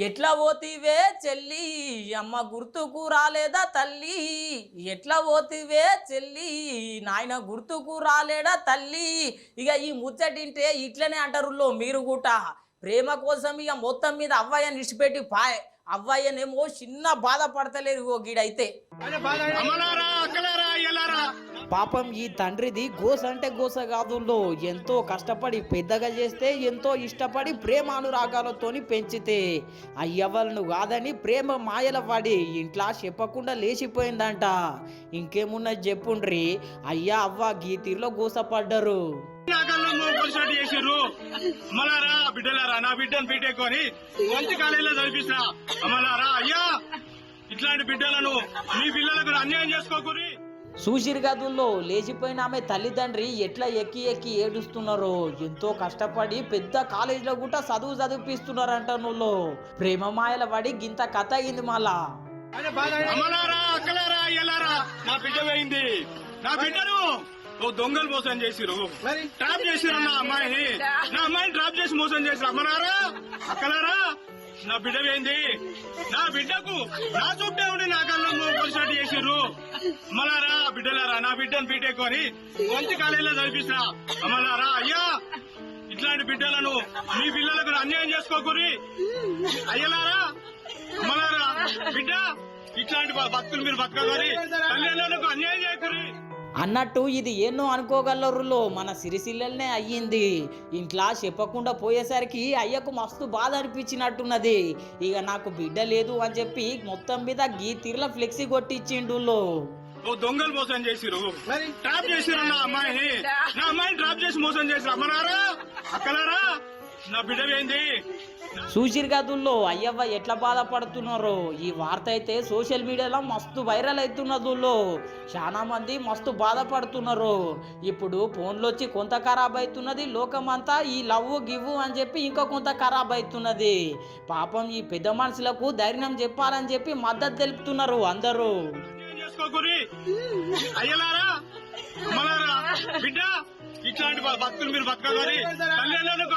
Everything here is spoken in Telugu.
ఎట్లా పోతివే చెల్లి అమ్మ గుర్తుకు రాలేదా తల్లి. ఎట్లా పోతివే చెల్లి నాయన గుర్తుకు రాలేడా తల్లి. ఇక ఈ ముచ్చటింటే ఇట్లనే అంటారు మీరు కూడా. ప్రేమ కోసం ఇక మొత్తం మీద అవ్వయ్యని ఇడిచిపెట్టి పాయ్. అవ్వయ్యనేమో చిన్న బాధపడతలేరు ఓ గీడైతే. పాపం ఈ తండ్రిది గోస అంటే గోస కాదుల్లో. ఎంతో కష్టపడి పెద్దగా చేస్తే, ఎంతో ఇష్టపడి ప్రేమ అనురాగాలతోని పెంచితే అయ్యవలను కాదని ప్రేమ మాయల పడి ఇంట్లో చెప్పకుండా లేచిపోయిందంట. ఇంకేమున్నది చెప్పుండ్రి. అయ్యా అవ్వ గీ తీరులో గోసపడ్డరు. బిడ్డలారా నా బిడ్డను పీటేకొని మంచి కాలేజీలో చదివిస్తా. అమ్మలారా అయ్యా ఇట్లాంటి బిడ్డలను మీ పిల్లలకు అన్యాయం చేసుకోకూరి. చూసిరు గదుల్లో లేచిపోయిన ఆమె తల్లిదండ్రి ఎట్లా ఎక్కి ఎక్కి ఏడుస్తున్నారో. ఎంతో కష్టపడి పెద్ద కాలేజీలో కూడా చదివిపిస్తున్నారంట. నువ్వు ప్రేమ మాయల పడి గింత కథ అయింది. మళ్ళా అమ్మలారా అక్కలారా అయ్యలారా నా బిడ్డ పోయింది. నా బిడ్డను దొంగలు మోసం చేసిరు, ట్రాప్ చేసిరు. నా అమ్మాయిని ట్రాప్ చేసి మోసం చేసిరు. అమ్మలారా అక్కలారా నా బిడ్డ పోయింది. నా బిడ్డకు నా చుట్టే ఉండి నా కళ్ళ మోసం చేసిర్రు. అమ్మలారా బిడ్డలారా నా బిడ్డను పీటేకొని మంచి కాలేజీలో చదివిస్తా. అమ్మలారా అయ్యా ఇట్లాంటి బిడ్డలను మీ పిల్లలకు అన్యాయం చేసుకోకూరి. అయ్యలారా అమ్మలారా బిడ్డ ఇట్లాంటి బతుకులు మీరు బతకగోరి తల్లిదండ్రులకు అన్యాయం చేయకూరి అన్నట్టు ఇది ఎన్నో అనుకోగలరులో మన సిరిసిల్లనే అయ్యింది. ఇంట్లో చెప్పకుండా పోయేసరికి అయ్యకు మస్తు బాధ అనిపించినట్టున్నది. ఇక నాకు బిడ్డ లేదు అని చెప్పి మొత్తం మీద గీ తీర్ల ఫ్లెక్సీ కొట్టించిండు. దొంగలు మోసం చేసిరు, ట్రాప్ చేసిరు. నా అమ్మాయిని ట్రాప్ చేసి మోసం చేసిరు. అమ్మలారా అక్కలారా నా బిడ్డ ఏంది. చూసిరు గదుల్లో అయ్యవ్వ ఎట్లా బాధపడుతున్నారో. ఈ వార్త అయితే సోషల్ మీడియాలో మస్తు వైరల్ అవుతున్నదుల్లో. చాలా మంది మస్తు బాధపడుతున్నారు. ఇప్పుడు ఫోన్లో వచ్చి కొంత ఖరాబ్ అవుతున్నది. లోకమంతా ఈ లవ్ గివ్ అని చెప్పి ఇంకా కొంత ఖరాబ్ అవుతున్నది. పాపం ఈ పెద్ద మనుషులకు ధైర్యం చెప్పాలని చెప్పి మద్దతు తెలుపుతున్నారు అందరూ. బిడ్డ ఇట్లాంటి బతుకులు మీరు బతకగోరి తల్లిదండ్రులకు